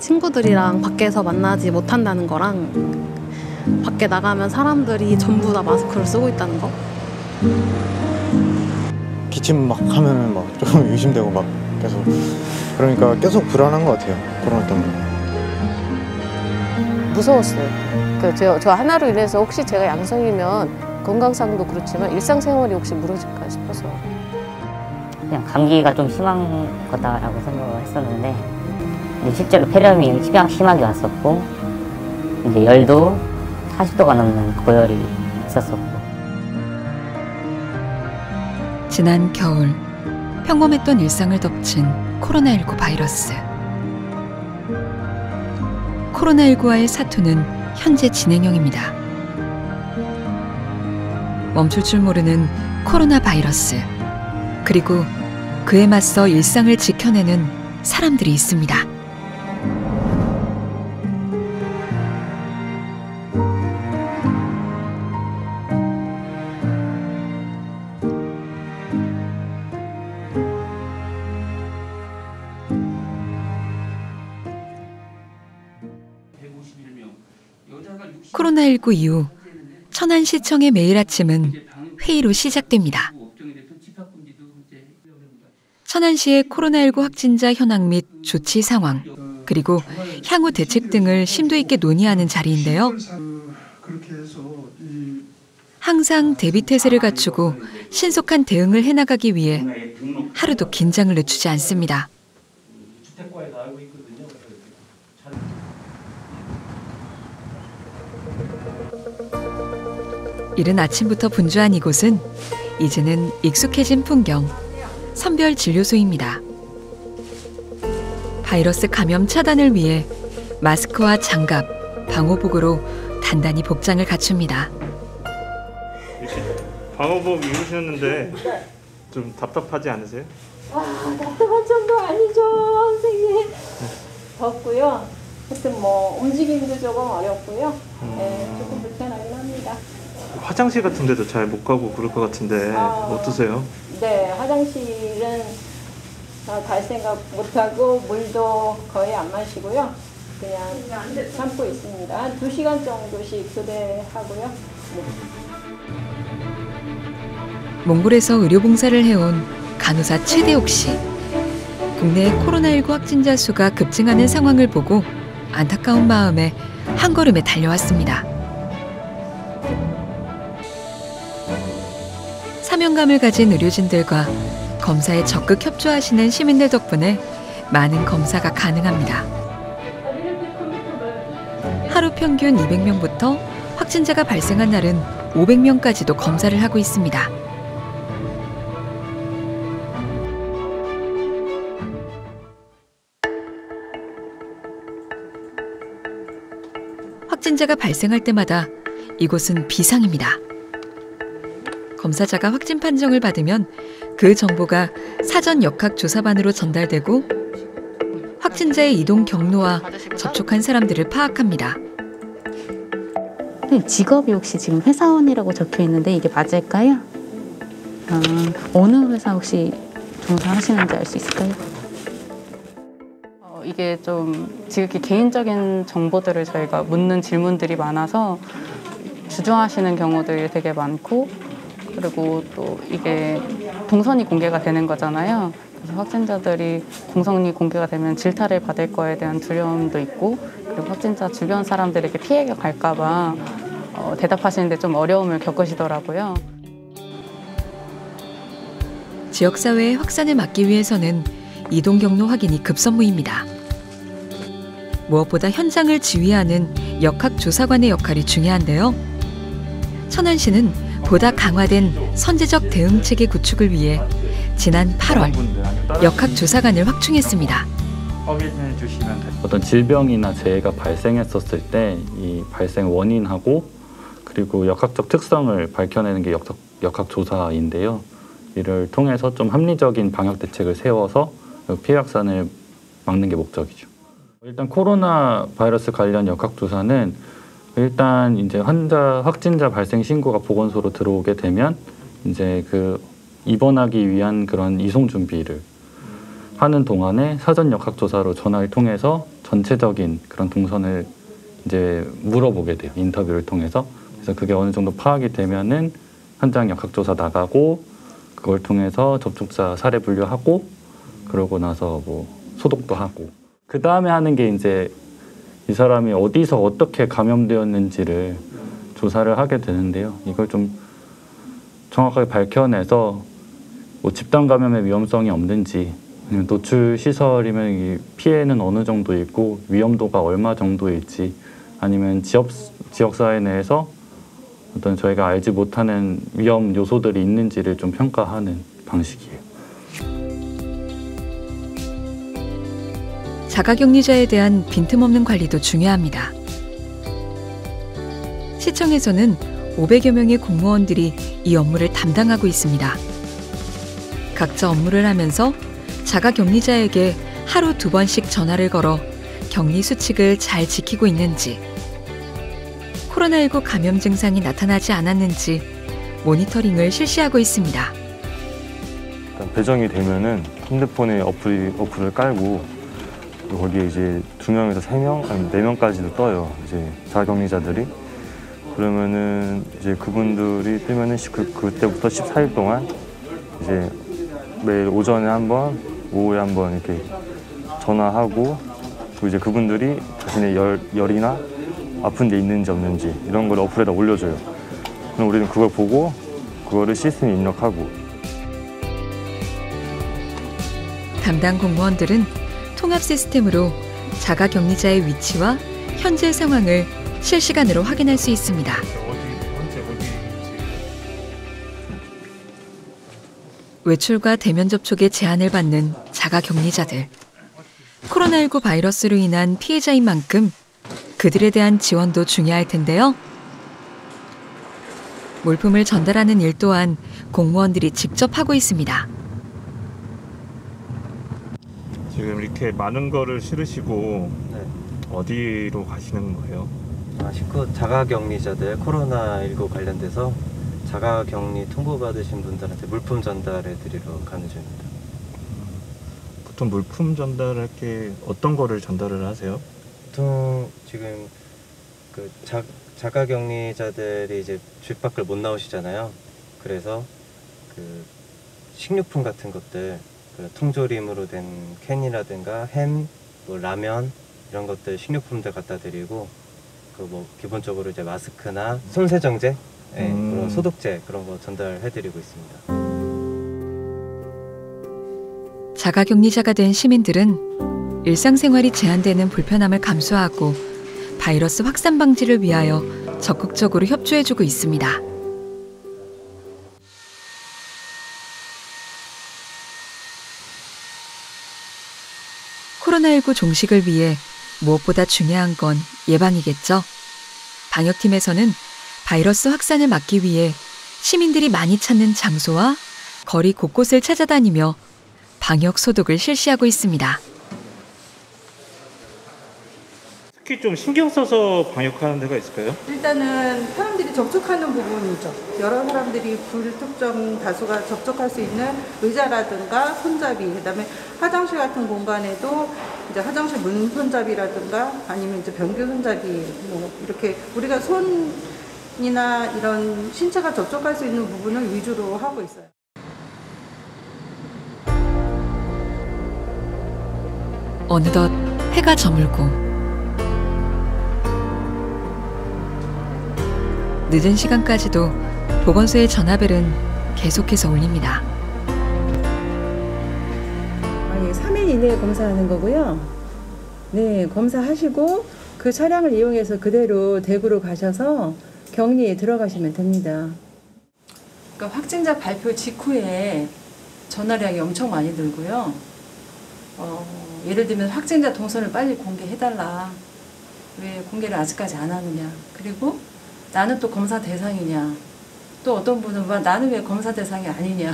친구들이랑 밖에서 만나지 못한다는 거랑 밖에 나가면 사람들이 전부 다 마스크를 쓰고 있다는 거. 기침 막 하면은 막 조금 의심되고 막 계속, 그러니까 계속 불안한 것 같아요, 코로나 때문에. 무서웠어요. 저 하나로 인해서 혹시 제가 양성이면 건강상도 그렇지만 일상생활이 혹시 무너질까 싶어서. 그냥 감기가 좀 심한 거다라고 생각을 했었는데 근데 실제로 폐렴이 심하게 왔었고 이제 열도 40도가 넘는 고열이 있었었고. 지난 겨울 평범했던 일상을 덮친 코로나19 바이러스. 코로나19와의 사투는 현재 진행형입니다. 멈출 줄 모르는 코로나 바이러스. 그리고 그에 맞서 일상을 지켜내는 사람들이 있습니다. 코로나19 이후 천안시청의 매일 아침은 회의로 시작됩니다. 천안시의 코로나19 확진자 현황 및 조치 상황, 그리고 향후 대책 등을 심도 있게 논의하는 자리인데요. 항상 대비태세를 갖추고 신속한 대응을 해나가기 위해 하루도 긴장을 늦추지 않습니다. 이른 아침부터 분주한 이곳은 이제는 익숙해진 풍경, 선별진료소입니다. 바이러스 감염 차단을 위해 마스크와 장갑, 방호복으로 단단히 복장을 갖춥니다. 방호복 입으셨는데 좀 답답하지 않으세요? 답답한 정도 아니죠, 선생님. 덥고요. 하여튼 뭐 움직임도 조금 어렵고요. 네, 조금 불편하긴 합니다. 화장실 같은 데도 잘 못 가고 그럴 것 같은데 어떠세요? 네, 화장실은 갈 생각 못하고 물도 거의 안 마시고요. 그냥 참고 있습니다. 한 2시간 정도씩 교대하고요. 네. 몽골에서 의료봉사를 해온 간호사 최대옥 씨. 국내 코로나19 확진자 수가 급증하는 상황을 보고 안타까운 마음에 한 걸음에 달려왔습니다. 사명감을 가진 의료진들과 검사에 적극 협조하시는 시민들 덕분에 많은 검사가 가능합니다. 하루 평균 200명부터 확진자가 발생한 날은 500명까지도 검사를 하고 있습니다. 확진자가 발생할 때마다 이곳은 비상입니다. 검사자가 확진 판정을 받으면 그 정보가 사전 역학조사반으로 전달되고 확진자의 이동 경로와 접촉한 사람들을 파악합니다. 직업이 혹시 지금 회사원이라고 적혀 있는데 이게 맞을까요? 어느 회사 혹시 종사하시는지 알 수 있을까요? 이게 좀 지극히 개인적인 정보들을 저희가 묻는 질문들이 많아서 주저하시는 경우들이 되게 많고, 그리고 또 이게 동선이 공개가 되는 거잖아요. 그래서 확진자들이 동선이 공개가 되면 질타를 받을 거에 대한 두려움도 있고, 그리고 확진자 주변 사람들에게 피해가 갈까 봐 대답하시는데 좀 어려움을 겪으시더라고요. 지역사회의 확산을 막기 위해서는 이동 경로 확인이 급선무입니다. 무엇보다 현장을 지휘하는 역학조사관의 역할이 중요한데요. 천안시는 보다 강화된 선제적 대응체계 구축을 위해 지난 8월 역학조사관을 확충했습니다. 어떤 질병이나 재해가 발생했었을 때 이 발생 원인하고 그리고 역학적 특성을 밝혀내는 게 역학조사인데요. 이를 통해서 좀 합리적인 방역 대책을 세워서 피해 확산을 막는 게 목적이죠. 일단 코로나 바이러스 관련 역학조사는 일단 이제 확진자 발생 신고가 보건소로 들어오게 되면 이제 그 입원하기 위한 그런 이송 준비를 하는 동안에 사전 역학조사로 전화를 통해서 전체적인 그런 동선을 이제 물어보게 돼요. 인터뷰를 통해서. 그래서 그게 어느 정도 파악이 되면은 현장 역학조사 나가고 그걸 통해서 접촉자 사례 분류하고 그러고 나서 뭐 소독도 하고 그 다음에 하는 게 이제 이 사람이 어디서 어떻게 감염되었는지를 조사를 하게 되는데요. 이걸 좀 정확하게 밝혀내서 뭐 집단 감염의 위험성이 없는지 아니면 노출 시설이면 이 피해는 어느 정도 있고 위험도가 얼마 정도일지 아니면 지역사회 내에서 어떤 저희가 알지 못하는 위험 요소들이 있는지를 좀 평가하는 방식이에요. 자가격리자에 대한 빈틈없는 관리도 중요합니다. 시청에서는 500여 명의 공무원들이 이 업무를 담당하고 있습니다. 각자 업무를 하면서 자가격리자에게 하루 2번씩 전화를 걸어 격리 수칙을 잘 지키고 있는지, 코로나19 감염 증상이 나타나지 않았는지 모니터링을 실시하고 있습니다. 배정이 되면은 핸드폰에 어플을 깔고 거기에 이제 2명에서 3명, 아니면 4명까지도 떠요. 이제 자가격리자들이. 그러면은 이제 그분들이 뜨면은 그때부터 14일 동안 이제 매일 오전에 한 번, 오후에 한 번 이렇게 전화하고 또 이제 그분들이 자신의 열이나 아픈 데 있는지 없는지 이런 걸 어플에다 올려줘요. 그럼 우리는 그걸 보고 그거를 시스템에 입력하고. 담당 공무원들은 통합 시스템으로 자가격리자의 위치와 현재 상황을 실시간으로 확인할 수 있습니다. 외출과 대면 접촉에 제한을 받는 자가격리자들. 코로나19 바이러스로 인한 피해자인 만큼 그들에 대한 지원도 중요할 텐데요. 물품을 전달하는 일 또한 공무원들이 직접 하고 있습니다. 지금 이렇게 많은 거를 실으시고 네. 어디로 가시는 거예요? 식구 자가격리자들 코로나19 관련돼서 자가격리 통보받으신 분들한테 물품 전달해 드리러 가는 중입니다. 보통 물품 전달할 게 어떤 거를 전달을 하세요? 보통 지금 그 자가격리자들이 이제 집 밖을 못 나오시잖아요. 그래서 그 식료품 같은 것들, 그 통조림으로 된 캔이라든가 햄, 뭐 라면 이런 것들 식료품들 갖다 드리고 그 뭐 기본적으로 이제 마스크나 손세정제, 그런 소독제 그런 거 전달해 드리고 있습니다. 자가격리자가 된 시민들은 일상생활이 제한되는 불편함을 감수하고 바이러스 확산 방지를 위하여 적극적으로 협조해주고 있습니다. 코로나19 종식을 위해 무엇보다 중요한 건 예방이겠죠. 방역팀에서는 바이러스 확산을 막기 위해 시민들이 많이 찾는 장소와 거리 곳곳을 찾아다니며 방역 소독을 실시하고 있습니다. 특히 좀 신경 써서 방역하는 데가 있을까요? 일단은 사람들이 접촉하는 부분이죠. 여러 사람들이 불특정 다수가 접촉할 수 있는 의자라든가 손잡이, 그다음에 화장실 같은 공간에도 이제 화장실 문 손잡이라든가 아니면 이제 변기 손잡이, 뭐 이렇게 우리가 손이나 이런 신체가 접촉할 수 있는 부분을 위주로 하고 있어요. 어느덧 해가 저물고 늦은 시간까지도 보건소의 전화벨은 계속해서 울립니다. 3일 이내에 검사하는 거고요. 네, 검사하시고 그 차량을 이용해서 그대로 대구로 가셔서 격리에 들어가시면 됩니다. 그러니까 확진자 발표 직후에 전화량이 엄청 많이 들고요. 예를 들면 확진자 동선을 빨리 공개해달라. 왜 공개를 아직까지 안 하느냐. 그리고 나는 또 검사 대상이냐. 또 어떤 분은 나는 왜 검사 대상이 아니냐.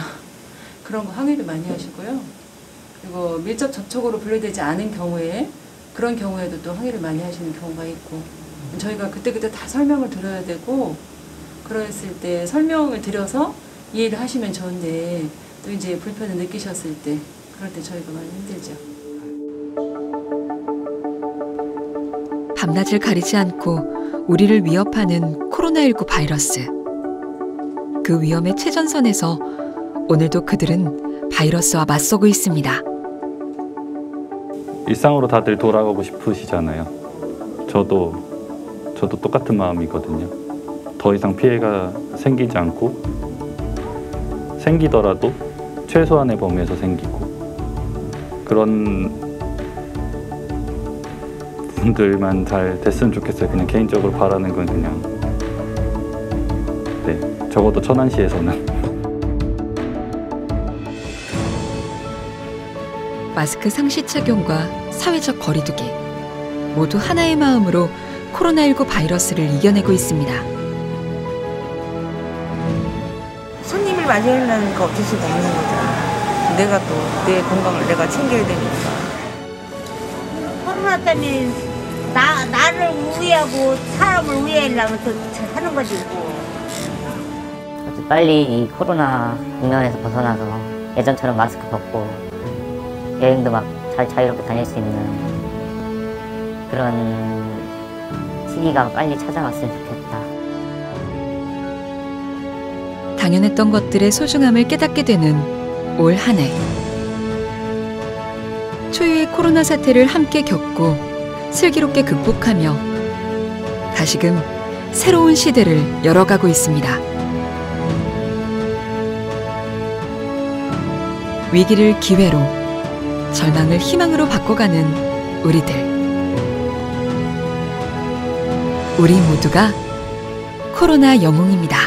그런 거 항의를 많이 하시고요. 그리고 밀접 접촉으로 분류되지 않은 경우에 그런 경우에도 또 항의를 많이 하시는 경우가 있고 저희가 그때그때 다 설명을 드려야 되고 그랬을 때 설명을 드려서 이해를 하시면 좋은데 또 이제 불편을 느끼셨을 때 그럴 때 저희가 많이 힘들죠. 밤낮을 가리지 않고 우리를 위협하는 코로나19 바이러스. 그 위험의 최전선에서 오늘도 그들은 바이러스와 맞서고 있습니다. 일상으로 다들 돌아가고 싶으시잖아요. 저도 똑같은 마음이거든요. 더 이상 피해가 생기지 않고 생기더라도 최소한의 범위에서 생기고 그런 분들만 잘 됐으면 좋겠어요. 그냥 개인적으로 바라는 건 그냥 적어도 천안시에서는 마스크 상시 착용과 사회적 거리두기 모두 하나의 마음으로 코로나19 바이러스를 이겨내고 있습니다. 손님을 맞이하려는 거 어쩔 수가 없는 거잖아. 내가 또 내 건강을 내가 챙겨야 되니까. 코로나 때문에 나를 우회하고 사람을 우회하려면 또 하는 거지. 빨리 이 코로나 국면에서 벗어나서 예전처럼 마스크 벗고 여행도 막 잘 자유롭게 다닐 수 있는 그런 시기가 빨리 찾아왔으면 좋겠다. 당연했던 것들의 소중함을 깨닫게 되는 올 한 해. 초유의 코로나 사태를 함께 겪고 슬기롭게 극복하며 다시금 새로운 시대를 열어가고 있습니다. 위기를 기회로, 절망을 희망으로 바꿔가는 우리들. 우리 모두가 코로나 영웅입니다.